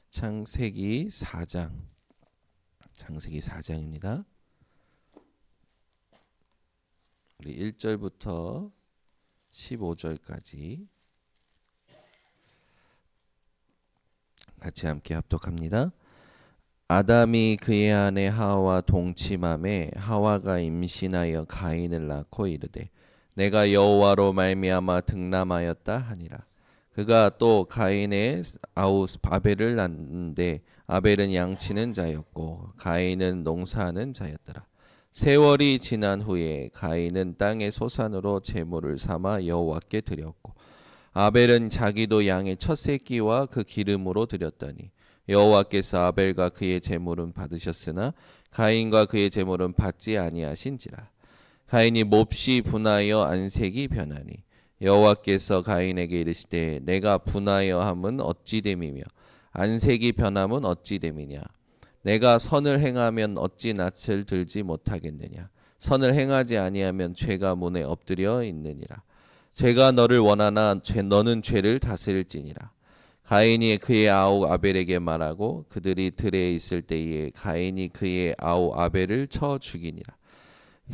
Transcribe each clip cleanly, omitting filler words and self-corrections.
창세기 4장. 창세기 4장입니다. 우리 1절부터 15절까지 같이 함께 합독합니다. 아담이 그의 아내 하와와 동침함에 하와가 임신하여 가인을 낳고 이르되 내가 여호와로 말미암아 득남하였다 하니라. 그가 또 가인의 아우 아벨을 낳는데 아벨은 양치는 자였고 가인은 농사하는 자였더라. 세월이 지난 후에 가인은 땅의 소산으로 제물을 삼아 여호와께 드렸고 아벨은 자기도 양의 첫 새끼와 그 기름으로 드렸더니 여호와께서 아벨과 그의 제물은 받으셨으나 가인과 그의 제물은 받지 아니하신지라. 가인이 몹시 분하여 안색이 변하니 여호와께서 가인에게 이르시되 내가 분하여 함은 어찌 됨이며 안색이 변함은 어찌 됨이냐. 내가 선을 행하면 어찌 낯을 들지 못하겠느냐. 선을 행하지 아니하면 죄가 문에 엎드려 있느니라. 죄가 너를 원하나 너는 죄를 다스릴지니라. 가인이 그의 아우 아벨에게 말하고 그들이 들에 있을 때에 가인이 그의 아우 아벨을 쳐 죽이니라.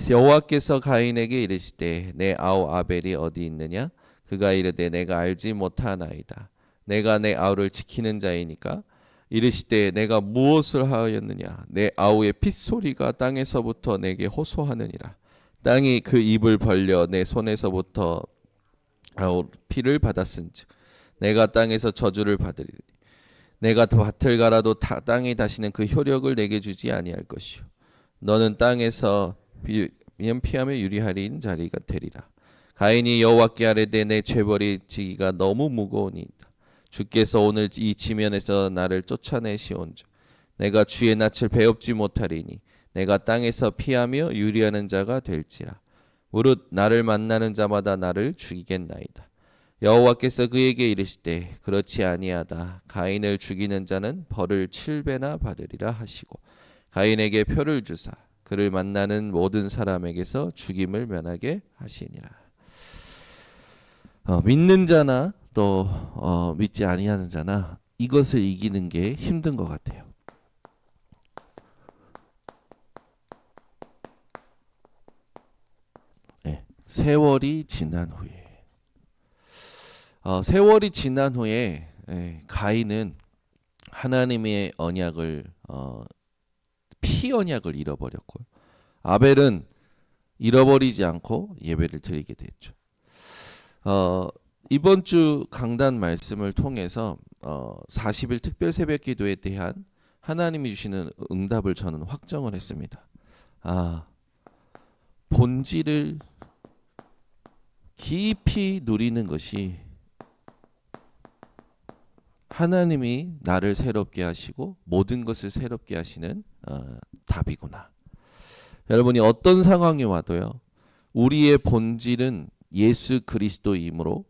여호와께서 가인에게 이르시되 내 아우 아벨이 어디 있느냐. 그가 이르되 내가 알지 못하나이다. 내가 내 아우를 지키는 자이니까. 이르시되 내가 무엇을 하였느냐. 내 아우의 핏소리가 땅에서부터 내게 호소하느니라. 땅이 그 입을 벌려 내 손에서부터 아우 피를 받았은즉 내가 땅에서 저주를 받으리니 내가 밭을 갈아도 땅이 다시는 그 효력을 내게 주지 아니할 것이요 너는 땅에서 피하며 유리하리인 자리가 되리라. 가인이 여호와께 아뢰되 내 죄벌이 지기가 너무 무거우니이다. 주께서 오늘 이 지면에서 나를 쫓아내시온즉 내가 주의 낯을 배웁지 못하리니 내가 땅에서 피하며 유리하는 자가 될지라. 무릇 나를 만나는 자마다 나를 죽이겠나이다. 여호와께서 그에게 이르시되 그렇지 아니하다. 가인을 죽이는 자는 벌을 7배나 받으리라 하시고 가인에게 표를 주사 그를 만나는 모든 사람에게서 죽임을 면하게 하시니라. 믿는 자나 또 믿지 아니하는 자나 이것을 이기는 게 힘든 것 같아요. 네, 세월이 지난 후에 세월이 지난 후에 가인은 하나님의 언약을 피 언약을 잃어버렸고요. 아벨은 잃어버리지 않고 예배를 드리게 됐죠. 이번 주 강단 말씀을 통해서 40일 특별 새벽 기도에 대한 하나님이 주시는 응답을 저는 확정을 했습니다. 본질을 깊이 누리는 것이 하나님이 나를 새롭게 하시고 모든 것을 새롭게 하시는 답이구나. 여러분이 어떤 상황이 와도요. 우리의 본질은 예수 그리스도이므로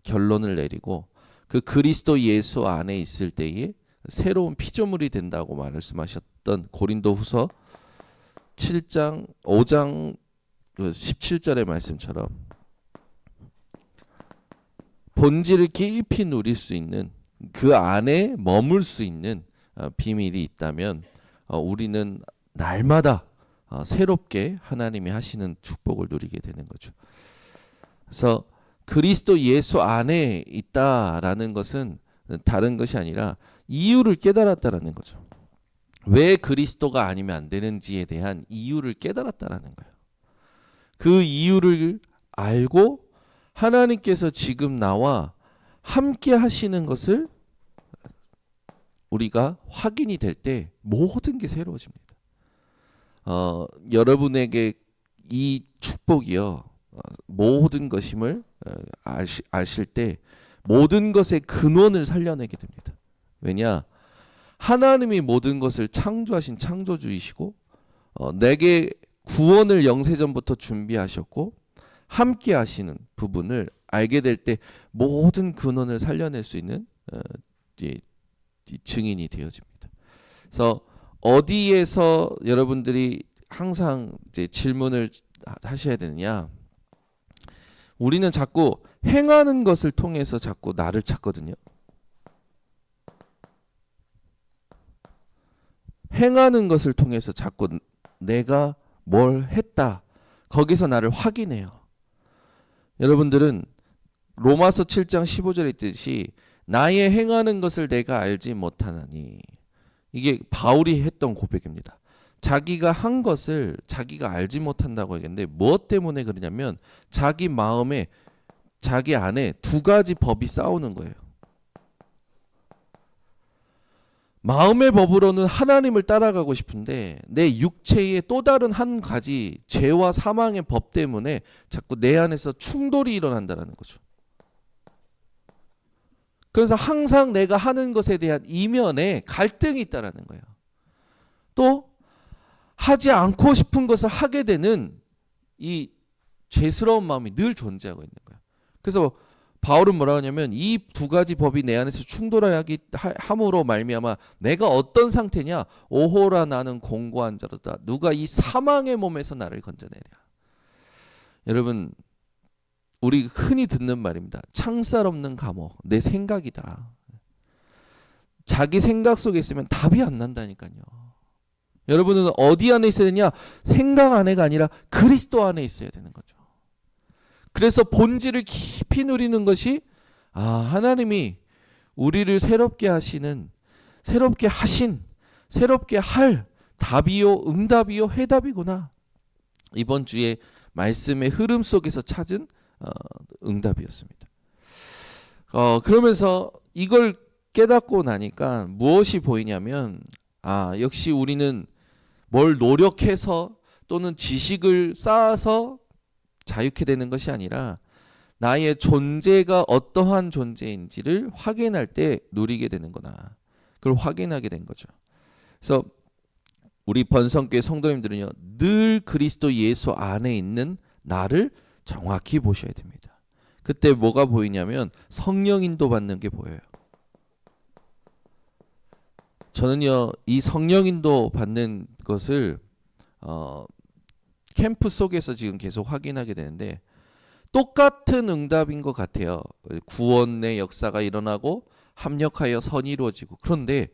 결론을 내리고 그 그리스도 예수 안에 있을 때에 새로운 피조물이 된다고 말씀하셨던 고린도후서 7장 5장 17절의 말씀처럼 본질을 깊이 누릴 수 있는 그 안에 머물 수 있는 비밀이 있다면 우리는 날마다 새롭게 하나님이 하시는 축복을 누리게 되는 거죠. 그래서 그리스도 예수 안에 있다라는 것은 다른 것이 아니라 이유를 깨달았다라는 거죠. 왜 그리스도가 아니면 안 되는지에 대한 이유를 깨달았다라는 거예요. 그 이유를 알고 하나님께서 지금 나와 함께 하시는 것을 우리가 확인이 될 때 모든 게 새로워집니다. 여러분에게 이 축복이요 모든 것임을 아실 때 모든 것의 근원을 살려내게 됩니다. 왜냐? 하나님이 모든 것을 창조하신 창조주이시고 내게 구원을 영세전부터 준비하셨고 함께 하시는 부분을 알게 될 때 모든 근원을 살려낼 수 있는 증인이 되어집니다. 그래서 어디에서 여러분들이 항상 이제 질문을 하셔야 되느냐? 우리는 자꾸 행하는 것을 통해서 자꾸 나를 찾거든요. 행하는 것을 통해서 자꾸 내가 뭘 했다. 거기서 나를 확인해요. 여러분들은 로마서 7장 15절에 있듯이 나의 행하는 것을 내가 알지 못하나니, 이게 바울이 했던 고백입니다. 자기가 한 것을 자기가 알지 못한다고 얘기했는데 무엇 때문에 그러냐면 자기 마음에, 자기 안에 두 가지 법이 싸우는 거예요. 마음의 법으로는 하나님을 따라가고 싶은데 내 육체의 또 다른 한 가지 죄와 사망의 법 때문에 자꾸 내 안에서 충돌이 일어난다는 거죠. 그래서 항상 내가 하는 것에 대한 이면에 갈등이 있다는 거예요. 또 하지 않고 싶은 것을 하게 되는 이 죄스러운 마음이 늘 존재하고 있는 거예요. 그래서 바울은 뭐라 하냐면 이 두 가지 법이 내 안에서 충돌하기 함으로 말미암아 내가 어떤 상태냐, 오호라 나는 공고한 자로다. 누가 이 사망의 몸에서 나를 건져내랴. 여러분, 우리 흔히 듣는 말입니다. 창살 없는 감옥, 내 생각이다. 자기 생각 속에 있으면 답이 안 난다니까요. 여러분은 어디 안에 있어야 되냐? 생각 안에가 아니라 그리스도 안에 있어야 되는 거죠. 그래서 본질을 깊이 누리는 것이 하나님이 우리를 새롭게 하시는, 새롭게 하신, 새롭게 할 답이요, 응답이요, 해답이구나. 이번 주에 말씀의 흐름 속에서 찾은 응답이었습니다. 그러면서 이걸 깨닫고 나니까 무엇이 보이냐면 역시 우리는 뭘 노력해서 또는 지식을 쌓아서 자유케 되는 것이 아니라 나의 존재가 어떠한 존재인지를 확인할 때 누리게 되는구나. 그걸 확인하게 된 거죠. 그래서 우리 번성교회 성도님들은요, 늘 그리스도 예수 안에 있는 나를 정확히 보셔야 됩니다. 그때 뭐가 보이냐면 성령 인도 받는 게 보여요. 저는요, 이 성령 인도 받는 것을 캠프 속에서 지금 계속 확인하게 되는데 똑같은 응답인 것 같아요. 구원의 역사가 일어나고 합력하여 선이 이루어지고, 그런데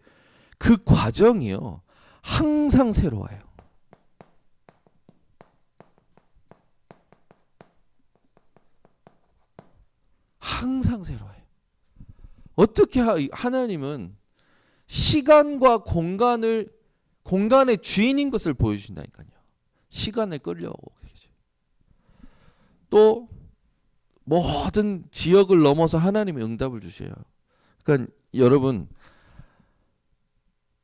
그 과정이요, 항상 새로워요. 항상 새로워요. 어떻게 하나님은 시간과 공간의 주인인 것을 보여주신다니까요. 시간에 끌려오고 계세요. 또 모든 지역을 넘어서 하나님의 응답을 주셔요. 그러니까 여러분,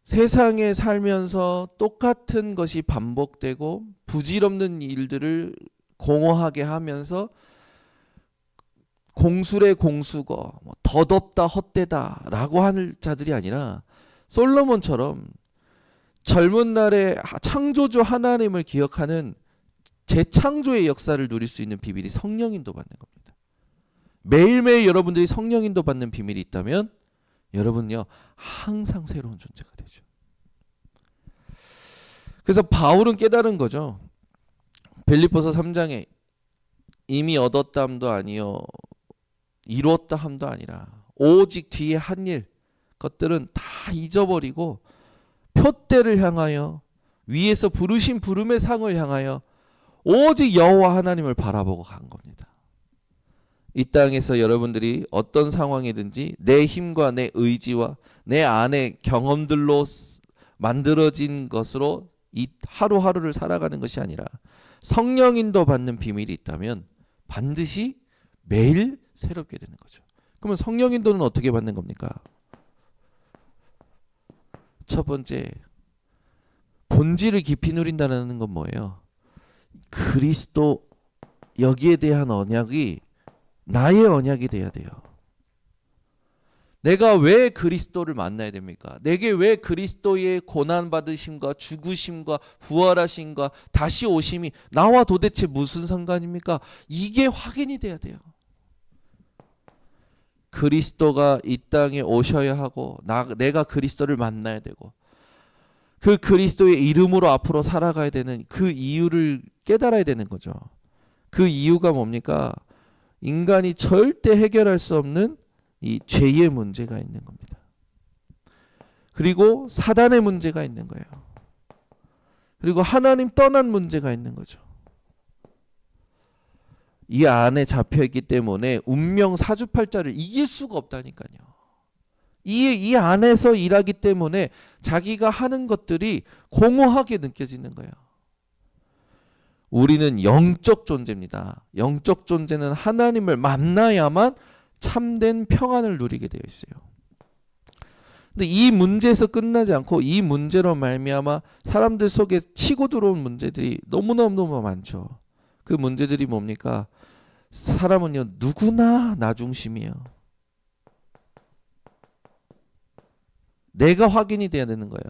세상에 살면서 똑같은 것이 반복되고 부질없는 일들을 공허하게 하면서 공술의 공수거, 덧없다 헛되다 라고 하는 자들이 아니라 솔로몬처럼 젊은 날에 창조주 하나님을 기억하는 재창조의 역사를 누릴 수 있는 비밀이 성령인도 받는 겁니다. 매일매일 여러분들이 성령인도 받는 비밀이 있다면 여러분요, 항상 새로운 존재가 되죠. 그래서 바울은 깨달은 거죠. 빌립보서 3장에 이미 얻었다 함도 아니요 이루었다 함도 아니라 오직 뒤에 한 일 것들은 다 잊어버리고 표대를 향하여, 위에서 부르신 부름의 상을 향하여 오직 여호와 하나님을 바라보고 간 겁니다. 이 땅에서 여러분들이 어떤 상황이든지 내 힘과 내 의지와 내 안의 경험들로 만들어진 것으로 이 하루하루를 살아가는 것이 아니라 성령 인도 받는 비밀이 있다면 반드시 매일 새롭게 되는 거죠. 그러면 성령 인도는 어떻게 받는 겁니까? 첫 번째, 본질을 깊이 누린다는 건 뭐예요? 그리스도, 여기에 대한 언약이 나의 언약이 돼야 돼요. 내가 왜 그리스도를 만나야 됩니까? 내게 왜 그리스도의 고난받으심과 죽으심과 부활하심과 다시 오심이 나와 도대체 무슨 상관입니까? 이게 확인이 돼야 돼요. 그리스도가 이 땅에 오셔야 하고 내가 그리스도를 만나야 되고 그 그리스도의 이름으로 앞으로 살아가야 되는 그 이유를 깨달아야 되는 거죠. 그 이유가 뭡니까? 인간이 절대 해결할 수 없는 이 죄의 문제가 있는 겁니다. 그리고 사단의 문제가 있는 거예요. 그리고 하나님 떠난 문제가 있는 거죠. 이 안에 잡혀있기 때문에 운명 사주팔자를 이길 수가 없다니까요. 이 안에서 일하기 때문에 자기가 하는 것들이 공허하게 느껴지는 거예요. 우리는 영적 존재입니다. 영적 존재는 하나님을 만나야만 참된 평안을 누리게 되어 있어요. 근데 이 문제에서 끝나지 않고 이 문제로 말미암아 사람들 속에 치고 들어온 문제들이 너무너무 많죠. 그 문제들이 뭡니까? 사람은요, 누구나 나 중심이에요. 내가 확인이 돼야 되는 거예요.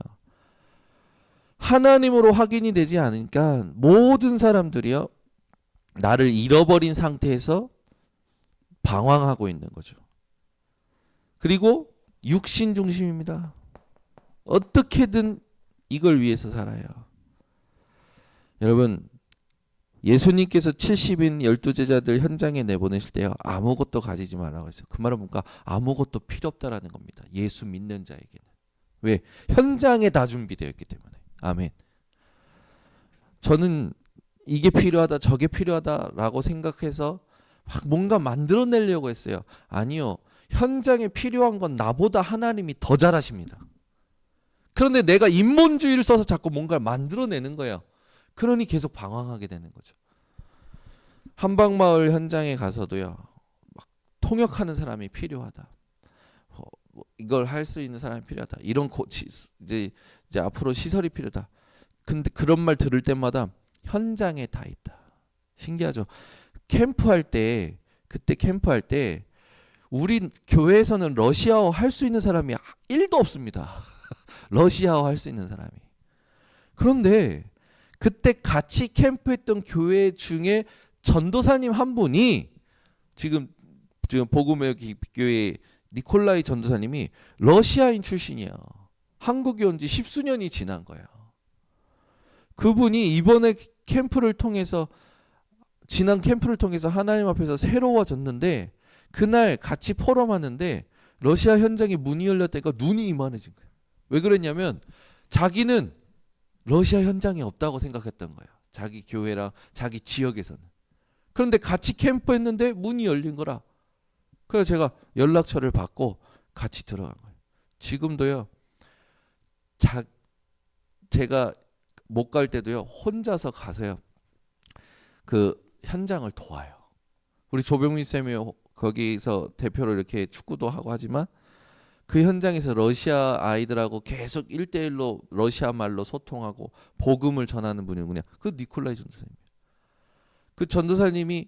하나님으로 확인이 되지 않으니까 모든 사람들이요, 나를 잃어버린 상태에서 방황하고 있는 거죠. 그리고 육신 중심입니다. 어떻게든 이걸 위해서 살아요. 여러분, 예수님께서 70인 12제자들 현장에 내보내실 때요, 아무것도 가지지 말라고 했어요. 그 말은 뭔가 아무것도 필요 없다라는 겁니다. 예수 믿는 자에게는. 왜? 현장에 다 준비되어 있기 때문에. 아멘. 저는 이게 필요하다 저게 필요하다라고 생각해서 막 뭔가 만들어내려고 했어요. 아니요. 현장에 필요한 건 나보다 하나님이 더 잘하십니다. 그런데 내가 인본주의를 써서 자꾸 뭔가를 만들어내는 거예요. 그러니 계속 방황하게 되는 거죠. 한방마을 현장에 가서도요, 막 통역하는 사람이 필요하다. 이걸 할 수 있는 사람이 필요하다. 이런 이제 앞으로 시설이 필요하다. 근데 그런 말 들을 때마다 현장에 다 있다. 신기하죠. 캠프할 때, 그때 캠프할 때 우리 교회에서는 러시아어 할 수 있는 사람이 1도 없습니다. 러시아어 할 수 있는 사람이. 그런데 그때 같이 캠프했던 교회 중에 전도사님 한 분이 지금 복음의 교회 니콜라이 전도사님이 러시아인 출신이에요. 한국에 온 지 10수년이 지난 거예요. 그분이 이번에 지난 캠프를 통해서 하나님 앞에서 새로워졌는데, 그날 같이 포럼하는데 러시아 현장에 문이 열렸다니까 눈이 이만해진 거예요. 왜 그랬냐면 자기는 러시아 현장에 없다고 생각했던 거예요. 자기 교회랑 자기 지역에서는. 그런데 같이 캠프했는데 문이 열린 거라. 그래서 제가 연락처를 받고 같이 들어간 거예요. 지금도요, 제가 못 갈 때도요, 혼자서 가서요, 그 현장을 도와요. 우리 조병민 쌤이 거기서 대표로 이렇게 축구도 하고 하지만 그 현장에서 러시아 아이들하고 계속 1대1로 러시아 말로 소통하고 복음을 전하는 분이 누구냐? 그 니콜라이 전도사님이에요. 그 전도사님이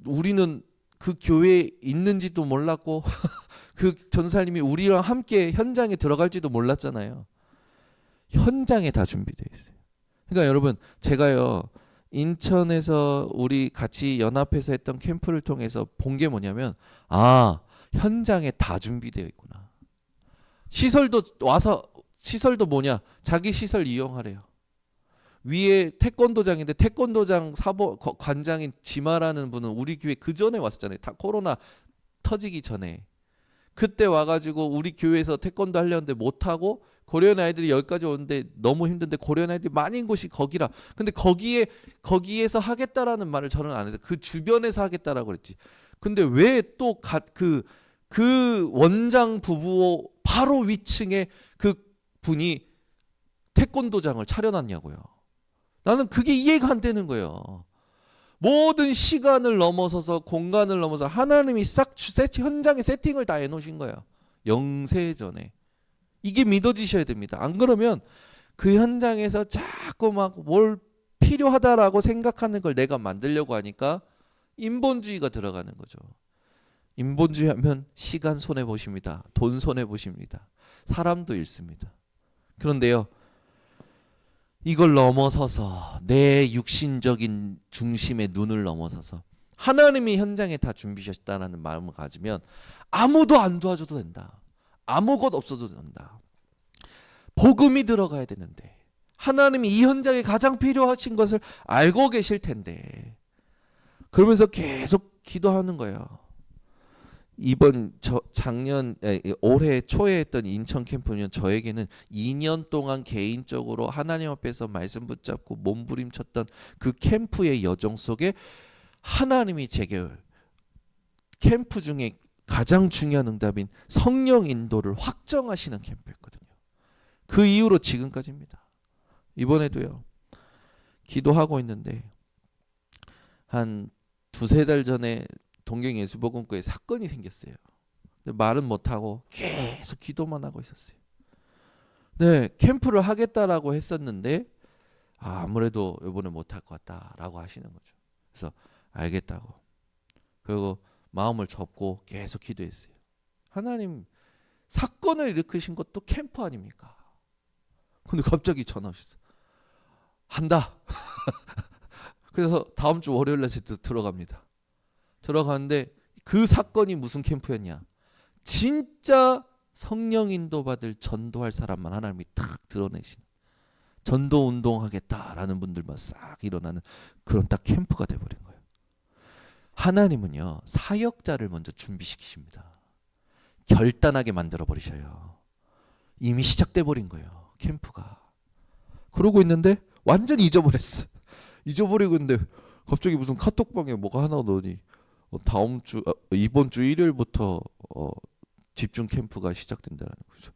우리는 그 교회에 있는지도 몰랐고 그 전도사님이 우리랑 함께 현장에 들어갈지도 몰랐잖아요. 현장에 다 준비되어 있어요. 그러니까 여러분, 제가요, 인천에서 우리 같이 연합해서 했던 캠프를 통해서 본 게 뭐냐면, 현장에 다 준비되어 있구나. 시설도 뭐냐? 자기 시설 이용하래요. 위에 태권도장인데 태권도장 관장인 지마라는 분은 우리 교회 그 전에 왔었잖아요. 다 코로나 터지기 전에. 그때 와가지고 우리 교회에서 태권도 하려는데 못하고 고려인 아이들이 여기까지 오는데 너무 힘든데 고려인 아이들이 많은 곳이 거기라. 근데 거기에서 하겠다라는 말을 저는 안 해서 그 주변에서 하겠다라고 그랬지. 근데 왜 또 그 원장 부부 바로 위층에 그 분이 태권도장을 차려놨냐고요. 나는 그게 이해가 안 되는 거예요. 모든 시간을 넘어서서 공간을 넘어서 하나님이 현장에 세팅을 다 해놓으신 거예요. 영세전에. 이게 믿어지셔야 됩니다. 안 그러면 그 현장에서 자꾸 막 뭘 필요하다라고 생각하는 걸 내가 만들려고 하니까 인본주의가 들어가는 거죠. 인본주의 하면 시간 손해보십니다. 돈 손해보십니다. 사람도 잃습니다. 그런데요, 이걸 넘어서서 내 육신적인 중심의 눈을 넘어서서 하나님이 현장에 다 준비하셨다는 마음을 가지면 아무도 안 도와줘도 된다. 아무것 없어도 된다. 복음이 들어가야 되는데 하나님이 이 현장에 가장 필요하신 것을 알고 계실 텐데 그러면서 계속 기도하는 거예요. 이번 올해 초에 했던 인천 캠프는 저에게는 2년 동안 개인적으로 하나님 앞에서 말씀 붙잡고 몸부림쳤던 그 캠프의 여정 속에 하나님이 제게 캠프 중에 가장 중요한 응답인 성령 인도를 확정하시는 캠프였거든요. 그 이후로 지금까지입니다. 이번에도요. 기도하고 있는데 한 두세 달 전에 동경예수복음교회 사건이 생겼어요. 근데 말은 못하고 계속 기도만 하고 있었어요. 네, 캠프를 하겠다라고 했었는데 아무래도 이번에 못할 것 같다라고 하시는 거죠. 그래서 알겠다고. 그리고 마음을 접고 계속 기도했어요. 하나님 사건을 일으키신 것도 캠프 아닙니까? 근데 갑자기 전화 오셨어요. 한다. 그래서 다음 주 월요일 날 들어갑니다. 들어가는데 그 사건이 무슨 캠프였냐? 진짜 성령 인도 받을 전도할 사람만 하나님이 탁 드러내시는 전도 운동하겠다라는 분들만 싹 일어나는 그런 딱 캠프가 돼버린 거예요. 하나님은요 사역자를 먼저 준비시키십니다. 결단하게 만들어 버리셔요. 이미 시작돼 버린 거예요 캠프가. 그러고 있는데 완전히 잊어버렸어. 잊어버리고 있는데 갑자기 무슨 카톡방에 뭐가 하나 오더니 이번 주 일요일부터 집중 캠프가 시작된다는 거죠.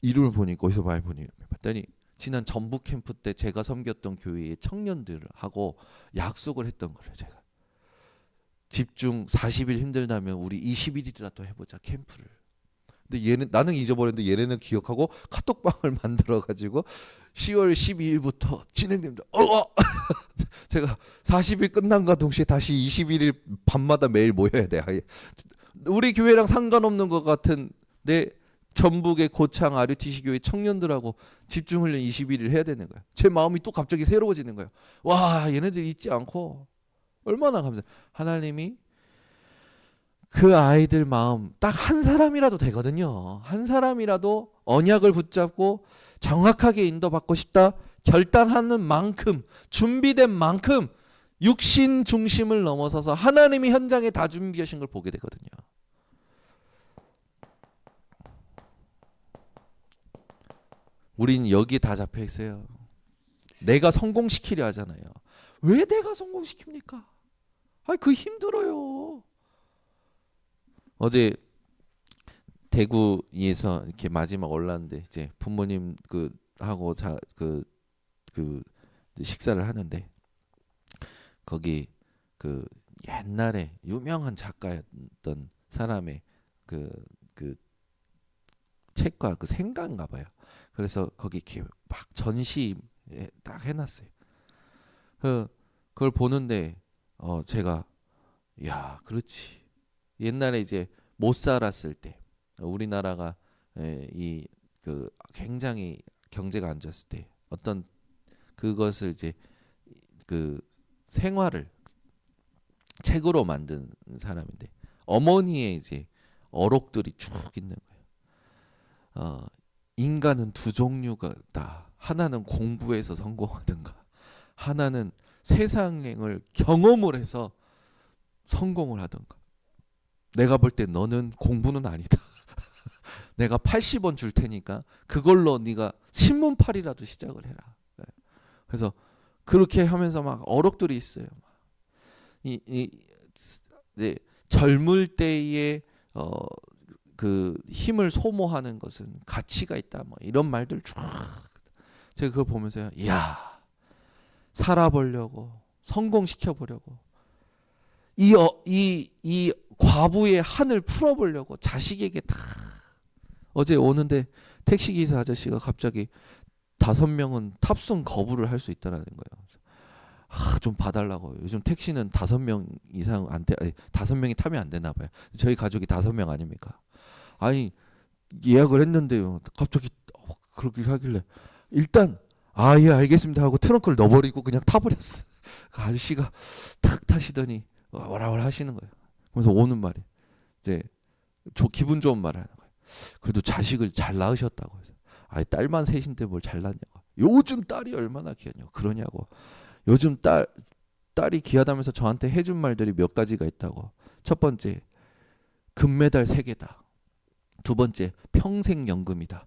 이름을 보니 거기서 많이 보니 봤더니 지난 전북 캠프 때 제가 섬겼던 교회의 청년들하고 약속을 했던 거예요. 제가 집중 40일 힘들다면 우리 21일이라도 해보자 캠프를. 근데 나는 잊어버렸는데 얘네는 기억하고 카톡방을 만들어가지고 10월 12일부터 진행됩니다. 제가 40일 끝난과 동시에 다시 21일 밤마다 매일 모여야 돼. 우리 교회랑 상관없는 것 같은 내 전북의 고창 RUTC 교회 청년들하고 집중훈련 21일 해야 되는 거야. 제 마음이 또 갑자기 새로워지는 거야. 와, 얘네들 잊지 않고 얼마나 감사해. 하나님이 그 아이들 마음 딱 한 사람이라도 되거든요. 한 사람이라도 언약을 붙잡고 정확하게 인도받고 싶다 결단하는 만큼, 준비된 만큼 육신 중심을 넘어서서 하나님이 현장에 다 준비하신 걸 보게 되거든요. 우린 여기에 다 잡혀 있어요. 내가 성공시키려 하잖아요. 왜 내가 성공시킵니까? 그 힘들어요. 어제 대구에서 이렇게 마지막 올랐는데 이제 부모님 하고 식사를 하는데 거기 옛날에 유명한 작가였던 사람의 그 책과 생가인가 봐요. 그래서 거기 이렇게 막 전시에 딱 해놨어요. 그걸 보는데 제가 야 그렇지. 옛날에 이제 못 살았을 때 우리나라가 굉장히 경제가 안 좋았을 때 어떤 그것을 이제 생활을 책으로 만든 사람인데 어머니의 이제 어록들이 쭉 있는 거예요. 인간은 두 종류가다. 하나는 공부해서 성공하든가 하나는 세상을 경험을 해서 성공을 하든가. 내가 볼 때 너는 공부는 아니다. 내가 80원 줄 테니까 그걸로 네가 신문팔이라도 시작을 해라. 그래서 그렇게 하면서 막 어록들이 있어요. 이제 젊을 때에 힘을 소모하는 것은 가치가 있다. 뭐 이런 말들 쭉 제가 그걸 보면서요. 이야 살아보려고 성공시켜 보려고 이 과부의 한을 풀어보려고 자식에게 다 어제 오는데 택시기사 아저씨가 갑자기 5명은 탑승 거부를 할 수 있다라는 거예요. 좀 봐달라고. 요즘 택시는 5명 이상 5명이 타면 안 되나 봐요. 저희 가족이 5명 아닙니까? 아니 예약을 했는데요. 갑자기 그렇게 하길래 일단 예 알겠습니다 하고 트렁크를 넣어버리고 그냥 타버렸어. 그 아저씨가 탁 타시더니 와라와라 하시는 거예요. 그래서 오는 말이 이제 기분 좋은 말을 하는 거예요. 그래도 자식을 잘 낳으셨다고 해서 딸만 셋인데 뭘 잘 낳냐고. 요즘 딸이 얼마나 귀하냐고. 그러냐고. 요즘 딸이 귀하다면서 저한테 해준 말들이 몇 가지가 있다고. 첫 번째 금메달 3개다. 두 번째, 평생연금이다.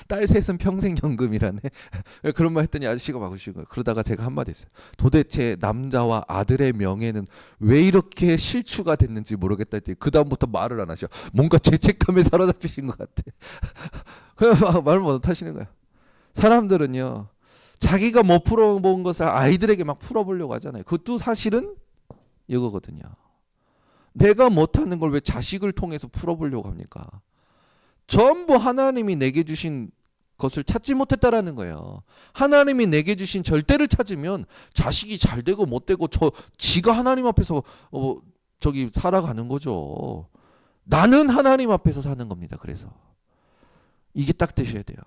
딸 셋은 평생연금이라네. 그런 말 했더니 아저씨가 막 웃으신 거예요. 그러다가 제가 한마디 했어요. 도대체 남자와 아들의 명예는 왜 이렇게 실추가 됐는지 모르겠다 했더니 그 다음부터 말을 안 하셔. 뭔가 죄책감에 사로잡히신 것 같아. 그냥 말 못 하시는 거야. 사람들은요, 자기가 못 풀어본 것을 아이들에게 막 풀어보려고 하잖아요. 그것도 사실은 이거거든요. 내가 못하는 걸 왜 자식을 통해서 풀어보려고 합니까? 전부 하나님이 내게 주신 것을 찾지 못했다라는 거예요. 하나님이 내게 주신 절대를 찾으면 자식이 잘 되고 못 되고 지가 하나님 앞에서 저기 살아가는 거죠. 나는 하나님 앞에서 사는 겁니다. 그래서 이게 딱 되셔야 돼요.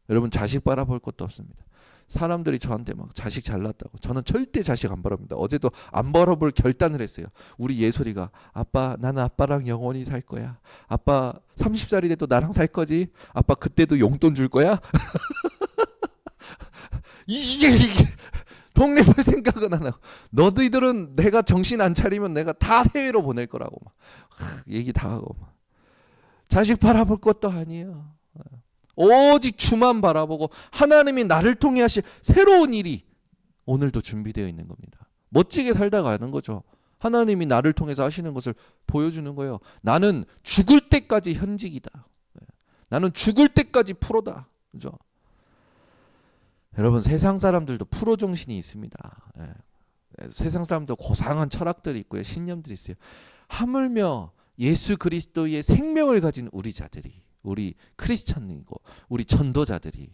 여러분, 자식 바라볼 것도 없습니다. 사람들이 저한테 막 자식 잘났다고. 저는 절대 자식 안 바랍니다. 어제도 안 바라볼 결단을 했어요. 우리 예솔이가 아빠, 나는 아빠랑 영원히 살 거야. 아빠 30살이 돼도 나랑 살 거지? 아빠 그때도 용돈 줄 거야? 이게 독립할 생각은 안 하고, 너희들은 내가 정신 안 차리면 내가 다 해외로 보낼 거라고 막 얘기 다 하고 막. 자식 바라볼 것도 아니에요. 오직 주만 바라보고 하나님이 나를 통해 하실 새로운 일이 오늘도 준비되어 있는 겁니다. 멋지게 살다 가는 거죠. 하나님이 나를 통해서 하시는 것을 보여주는 거예요. 나는 죽을 때까지 현직이다. 나는 죽을 때까지 프로다. 그죠? 여러분, 세상 사람들도 프로 정신이 있습니다. 세상 사람도 고상한 철학들이 있고요, 신념들이 있어요. 하물며 예수 그리스도의 생명을 가진 우리 자들이, 우리 크리스찬이고 우리 전도자들이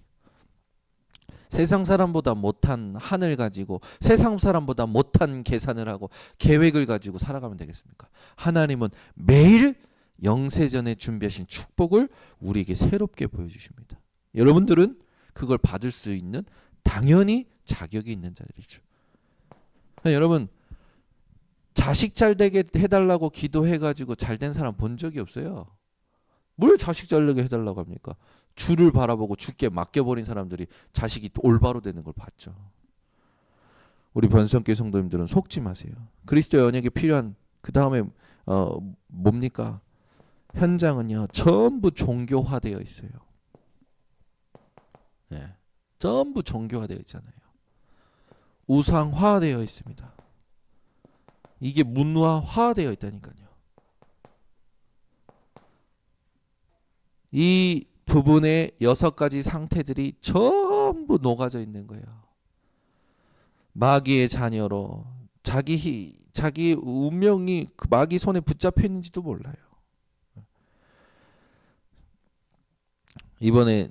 세상 사람보다 못한 한을 가지고 세상 사람보다 못한 계산을 하고 계획을 가지고 살아가면 되겠습니까? 하나님은 매일 영세전에 준비하신 축복을 우리에게 새롭게 보여주십니다. 여러분들은 그걸 받을 수 있는 당연히 자격이 있는 자들이죠. 여러분, 자식 잘 되게 해달라고 기도해가지고 잘 된 사람 본 적이 없어요. 뭘 자식 잘 되게 해달라고 합니까? 주를 바라보고 주께 맡겨버린 사람들이 자식이 올바로 되는 걸 봤죠. 우리 변성교회 성도님들은 속지 마세요. 그리스도의 언약이 필요한 그 다음에 뭡니까? 현장은요, 전부 종교화되어 있어요. 네. 전부 종교화되어 있잖아요. 우상화되어 있습니다. 이게 문화화되어 있다니까요. 이 부분의 6가지 상태들이 전부 녹아져 있는 거예요. 마귀의 자녀로 자기 운명이 그 마귀 손에 붙잡혀 있는지도 몰라요. 이번에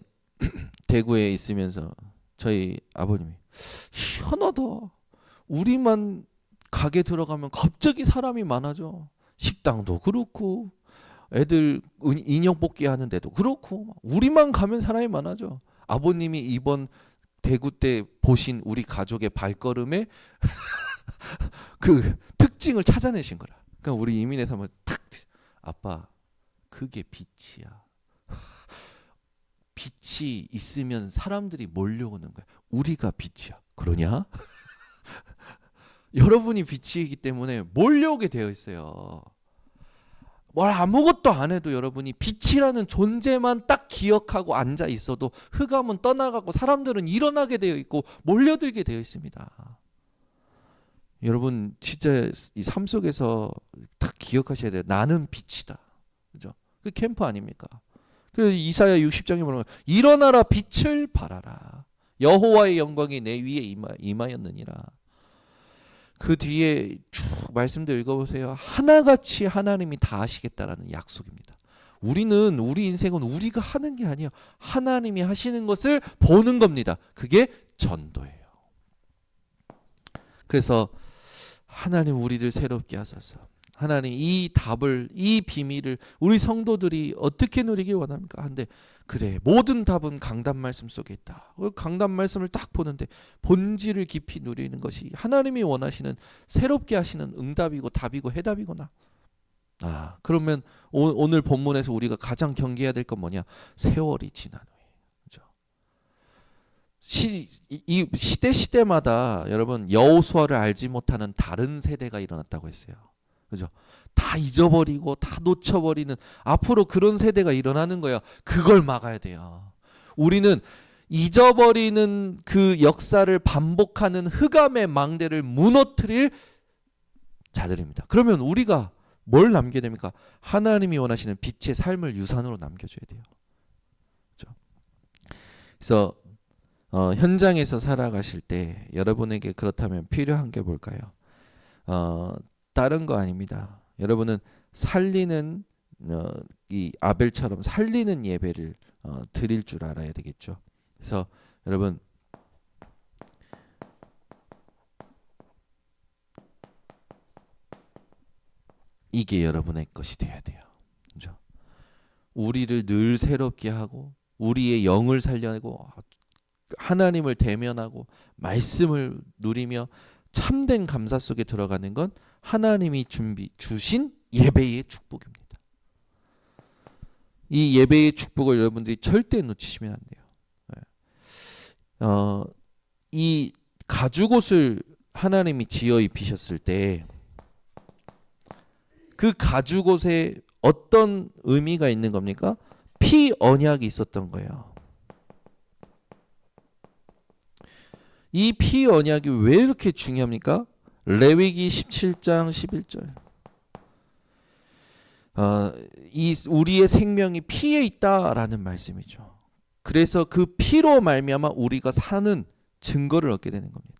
대구에 있으면서 저희 아버님이 희한하다. 우리만 가게 들어가면 갑자기 사람이 많아져. 식당도 그렇고 애들 인형 뽑기 하는데도 그렇고 우리만 가면 사람이 많아져. 아버님이 이번 대구 때 보신 우리 가족의 발걸음에 그 특징을 찾아내신 거라. 그러니까 우리 이민에서 한번 탁, 아빠 그게 빛이야. 빛이 있으면 사람들이 몰려오는 거야. 우리가 빛이야. 그러냐? 여러분이 빛이기 때문에 몰려오게 되어 있어요. 뭘 아무것도 안 해도 여러분이 빛이라는 존재만 딱 기억하고 앉아 있어도 흑암은 떠나가고 사람들은 일어나게 되어 있고 몰려들게 되어 있습니다. 여러분 진짜 이 삶 속에서 딱 기억하셔야 돼요. 나는 빛이다. 그죠? 그 캠프 아닙니까? 그 이사야 60장에 뭐라고 일어나라 빛을 발하라. 여호와의 영광이 내 위에 임하였느니라. 그 뒤에 쭉 말씀도 읽어보세요. 하나같이 하나님이 다 하시겠다라는 약속입니다. 우리는 우리 인생은 우리가 하는 게 아니에요. 하나님이 하시는 것을 보는 겁니다. 그게 전도예요. 그래서 하나님 우리들 새롭게 하소서. 하나님 이 답을, 이 비밀을 우리 성도들이 어떻게 누리길 원합니까? 한데 그래, 모든 답은 강단 말씀 속에 있다. 강단 말씀을 딱 보는데 본질을 깊이 누리는 것이 하나님이 원하시는 새롭게 하시는 응답이고 답이고 해답이구나. 그러면 오늘 본문에서 우리가 가장 경계해야 될 건 뭐냐? 세월이 지난 후에. 그죠? 이 시대마다 여러분 여호수아를 알지 못하는 다른 세대가 일어났다고 했어요. 그죠? 다 잊어버리고 다 놓쳐버리는 앞으로 그런 세대가 일어나는 거야. 그걸 막아야 돼요. 우리는 잊어버리는 그 역사를 반복하는 흑암의 망대를 무너뜨릴 자들입니다. 그러면 우리가 뭘 남게 됩니까? 하나님이 원하시는 빛의 삶을 유산으로 남겨줘야 돼요. 그렇죠? 그래서 현장에서 살아가실 때 여러분에게 그렇다면 필요한 게 뭘까요? 다른 거 아닙니다. 여러분은 살리는 이 아벨처럼 살리는 예배를 드릴 줄 알아야 되겠죠. 그래서 여러분 이게 여러분의 것이 되어야 돼요. 그렇죠? 우리를 늘 새롭게 하고 우리의 영을 살려내고 하나님을 대면하고 말씀을 누리며 참된 감사 속에 들어가는 건 하나님이 주신 예배의 축복입니다. 이 예배의 축복을 여러분들이 절대 놓치시면 안 돼요. 이 가죽옷을 하나님이 지어 입히셨을 때 그 가죽옷에 어떤 의미가 있는 겁니까? 피 언약이 있었던 거예요. 이 피 언약이 왜 이렇게 중요합니까? 레위기 17장 11절. 이 우리의 생명이 피에 있다라는 말씀이죠. 그래서 그 피로 말미암아 우리가 사는 증거를 얻게 되는 겁니다.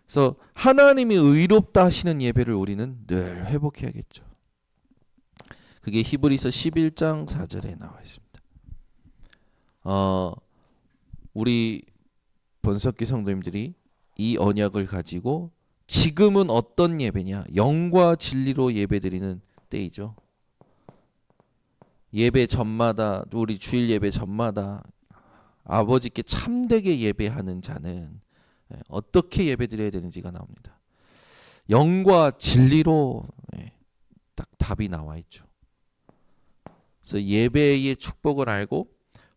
그래서 하나님이 의롭다 하시는 예배를 우리는 늘 회복해야겠죠. 그게 히브리서 11장 4절에 나와 있습니다. 우리 번석기 성도님들이 이 언약을 가지고 지금은 어떤 예배냐? 영과 진리로 예배드리는 때이죠. 예배 전마다 우리 주일 예배 전마다 아버지께 참되게 예배하는 자는 어떻게 예배드려야 되는지가 나옵니다. 영과 진리로 딱 답이 나와 있죠. 그래서 예배의 축복을 알고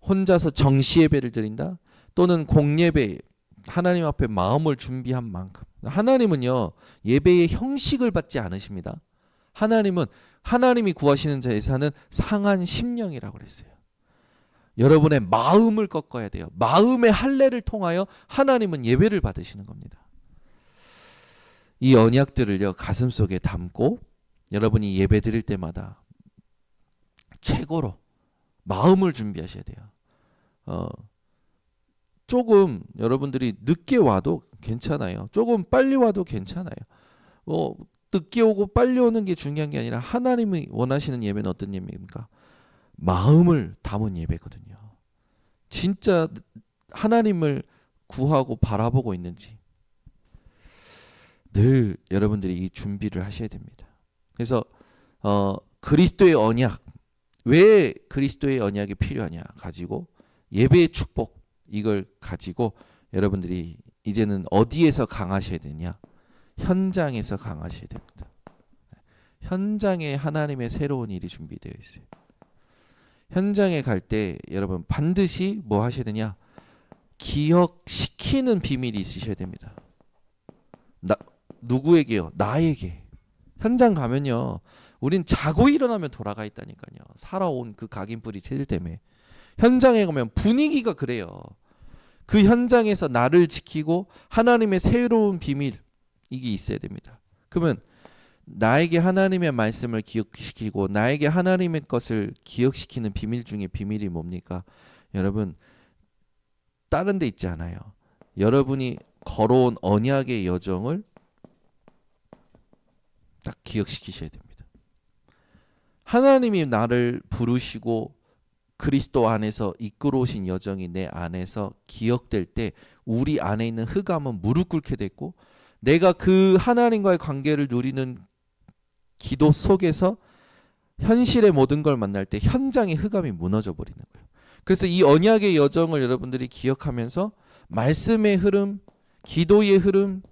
혼자서 정시 예배를 드린다 또는 공예배 하나님 앞에 마음을 준비한 만큼 하나님은요 예배의 형식을 받지 않으십니다. 하나님은 하나님이 구하시는 자의 사는 상한 심령이라고 그랬어요. 여러분의 마음을 꺾어야 돼요. 마음의 할례를 통하여 하나님은 예배를 받으시는 겁니다. 이 언약들을요 가슴속에 담고 여러분이 예배 드릴 때마다 최고로 마음을 준비하셔야 돼요. 조금 여러분들이 늦게 와도 괜찮아요. 조금 빨리 와도 괜찮아요. 늦게 오고 빨리 오는 게 중요한 게 아니라 하나님이 원하시는 예배는 어떤 예배입니까? 마음을 담은 예배거든요. 진짜 하나님을 구하고 바라보고 있는지 늘 여러분들이 이 준비를 하셔야 됩니다. 그래서 그리스도의 언약, 왜 그리스도의 언약이 필요하냐 가지고 예배의 축복 이걸 가지고 여러분들이 이제는 어디에서 강하셔야 되냐? 현장에서 강하셔야 됩니다. 현장에 하나님의 새로운 일이 준비되어 있어요. 현장에 갈 때 여러분 반드시 뭐 하셔야 되냐? 기억시키는 비밀이 있으셔야 됩니다. 누구에게요? 나에게. 현장 가면요. 우린 자고 일어나면 돌아가 있다니까요. 살아온 그 각인뿌리 체질 때문에. 현장에 가면 분위기가 그래요. 그 현장에서 나를 지키고 하나님의 새로운 비밀 이게 있어야 됩니다. 그러면 나에게 하나님의 말씀을 기억시키고 나에게 하나님의 것을 기억시키는 비밀 중에 비밀이 뭡니까? 여러분 다른 데 있지 않아요. 여러분이 걸어온 언약의 여정을 딱 기억시키셔야 됩니다. 하나님이 나를 부르시고 그리스도 안에서 이끌어 오신 여정이 내 안에서 기억될 때 우리 안에 있는 흑암은 무릎 꿇게 됐고 내가 그 하나님과의 관계를 누리는 기도 속에서 현실의 모든 걸 만날 때 현장의 흑암이 무너져 버리는 거예요. 그래서 이 언약의 여정을 여러분들이 기억하면서 말씀의 흐름, 기도의 흐름,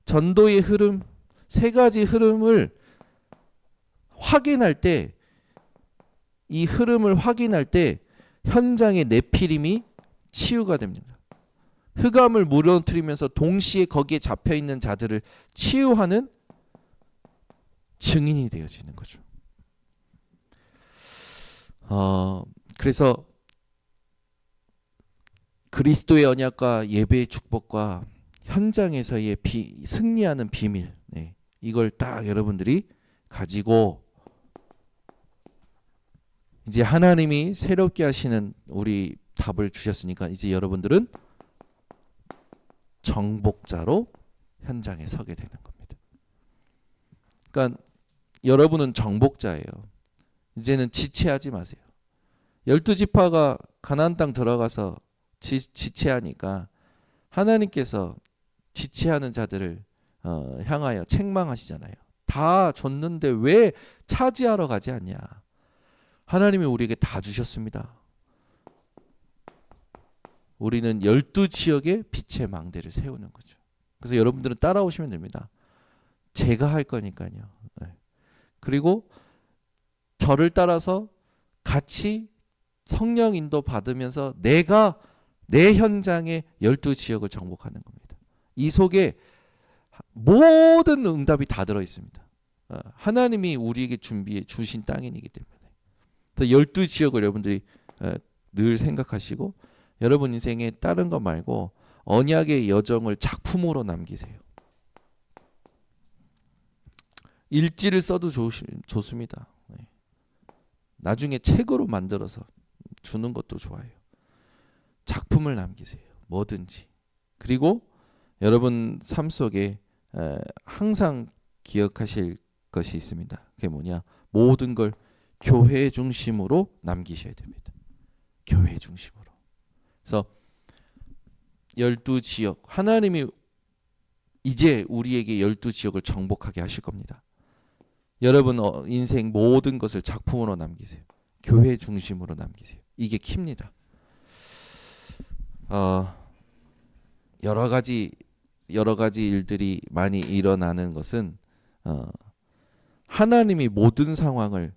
전도의 흐름 세 가지 흐름을 확인할 때 이 흐름을 확인할 때 현장의 네피림이 치유가 됩니다. 흑암을 무너뜨리면서 동시에 거기에 잡혀있는 자들을 치유하는 증인이 되어지는 거죠. 그래서 그리스도의 언약과 예배의 축복과 현장에서의 승리하는 비밀, 이걸 딱 여러분들이 가지고 이제 하나님이 새롭게 하시는 우리 답을 주셨으니까 이제 여러분들은 정복자로 현장에 서게 되는 겁니다. 그러니까 여러분은 정복자예요. 이제는 지체하지 마세요. 12지파가 가나안 땅 들어가서 지체하니까 하나님께서 지체하는 자들을 향하여 책망하시잖아요. 다 줬는데 왜 차지하러 가지 않냐. 하나님이 우리에게 다 주셨습니다. 우리는 12지역의 빛의 망대를 세우는 거죠. 그래서 여러분들은 따라오시면 됩니다. 제가 할 거니까요. 그리고 저를 따라서 같이 성령 인도 받으면서 내가 내 현장의 12지역을 정복하는 겁니다. 이 속에 모든 응답이 다 들어 있습니다. 하나님이 우리에게 준비해 주신 땅이기 때문에 12지역을 여러분들이 늘 생각하시고 여러분 인생에 다른 거 말고 언약의 여정을 작품으로 남기세요. 일지를 써도 좋습니다. 나중에 책으로 만들어서 주는 것도 좋아요. 작품을 남기세요. 뭐든지. 그리고 여러분 삶 속에 항상 기억하실 것이 있습니다. 그게 뭐냐? 모든 걸 교회 중심으로 남기셔야 됩니다. 교회 중심으로. 그래서 12지역, 하나님이 이제 우리에게 12지역을 정복하게 하실 겁니다. 여러분 인생 모든 것을 작품으로 남기세요. 교회 중심으로 남기세요. 이게 킵니다. 여러 가지 일들이 많이 일어나는 것은 하나님이 모든 상황을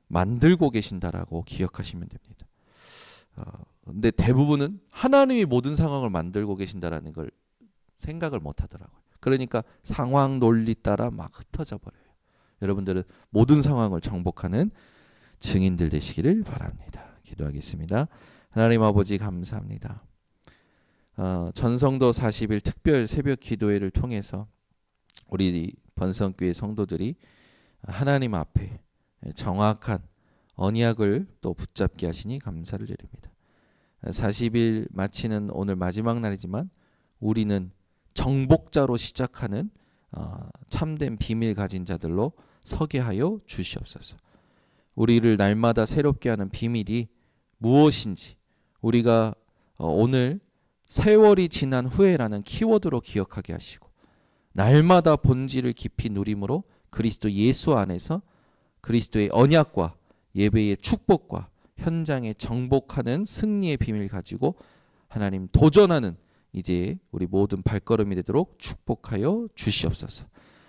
만들고 계신다라고 기억하시면 됩니다. 근데 대부분은 하나님이 모든 상황을 만들고 계신다라는 걸 생각을 못 하더라고요. 그러니까 상황 논리 따라 막 흩어져 버려요. 여러분들은 모든 상황을 정복하는 증인들 되시기를 바랍니다. 기도하겠습니다. 하나님 아버지 감사합니다. 전성도 40일 특별 새벽 기도회를 통해서 우리 번성교회 성도들이 하나님 앞에 정확한 언약을 또 붙잡게 하시니 감사를 드립니다. 40일 마치는 오늘 마지막 날이지만 우리는 정복자로 시작하는 참된 비밀 가진 자들로 서게 하여 주시옵소서. 우리를 날마다 새롭게 하는 비밀이 무엇인지 우리가 오늘 세월이 지난 후에라는 키워드로 기억하게 하시고 날마다 본질을 깊이 누림으로 그리스도 예수 안에서 그리스도의 언약과 예배의 축복과 현장에 정복하는 승리의 비밀 가지고 하나님 도전하는 이제 우리 모든 발걸음이 되도록 축복하여 주시옵소서.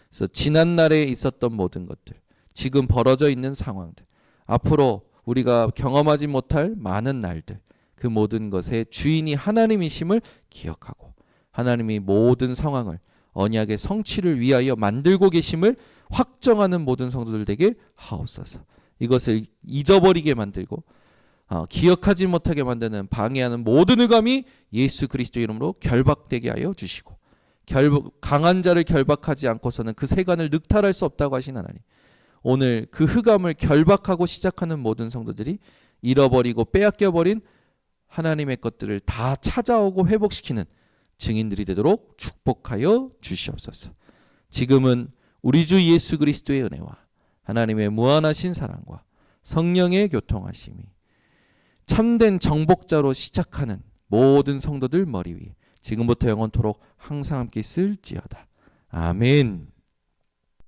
그래서 지난날에 있었던 모든 것들, 지금 벌어져 있는 상황들, 앞으로 우리가 경험하지 못할 많은 날들, 그 모든 것의 주인이 하나님이심을 기억하고 하나님이 모든 상황을 언약의 성취를 위하여 만들고 계심을 확정하는 모든 성도들 되게 하옵소서. 이것을 잊어버리게 만들고 기억하지 못하게 만드는 방해하는 모든 의감이 예수 그리스도 이름으로 결박되게 하여 주시고 강한 자를 결박하지 않고서는 그 세간을 늑탈할 수 없다고 하신 하나님, 오늘 그 흑암을 결박하고 시작하는 모든 성도들이 잃어버리고 빼앗겨버린 하나님의 것들을 다 찾아오고 회복시키는 증인들이 되도록 축복하여 주시옵소서. 지금은 우리 주 예수 그리스도의 은혜와 하나님의 무한하신 사랑과 성령의 교통하심이 참된 정복자로 시작하는 모든 성도들 머리 위에 지금부터 영원토록 항상 함께 있을지어다. 아멘.